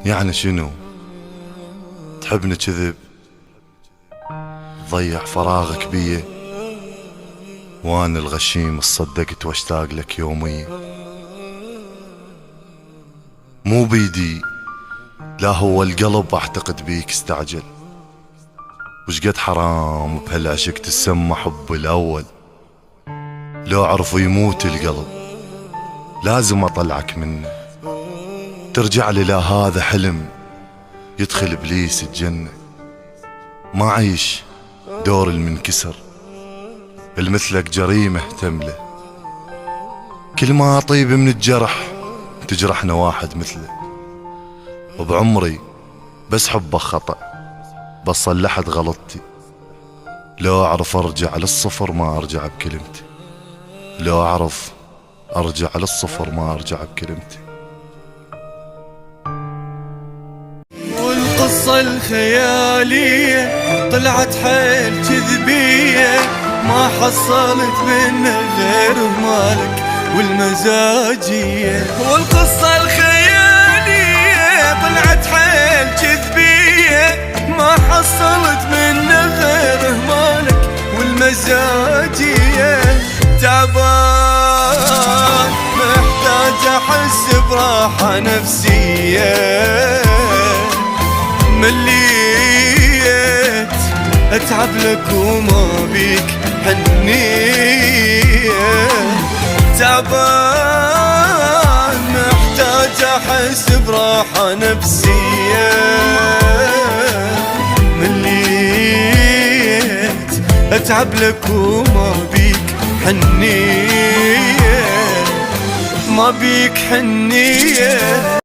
يعني شنو؟ تحبني كذب؟ تضيع فراغك بيه؟ وانا الغشيم صدقت واشتاق لك يوميا. مو بيدي، لا هو القلب اعتقد بيك استعجل. وش قد حرام بهالعشق تسمى حب الاول. لو اعرف يموت القلب لازم اطلعك منه. ترجع لي لا هذا حلم، يدخل ابليس الجنة. ما عيش دور المنكسر، المثلك جريمة تمله. كل ما اطيب من الجرح تجرحنا واحد مثله. وبعمري بس حبك خطأ، بس صلحت غلطتي. لو اعرف ارجع للصفر ما ارجع بكلمتي. لو اعرف ارجع للصفر ما ارجع بكلمتي. والقصة الخيالية طلعت حيل كذبية، ما حصلت منه غير مالك والمزاجية. والقصة الخيالية طلعت حيل كذبية، ما حصلت منه غير مالك والمزاجية. تعبان محتاج احس براحة نفسية، مليت اتعب لك وما بيك حنية. تعبان محتاج احس براحة نفسية، مليت اتعب لك وما بيك حنية. ما بيك حنية.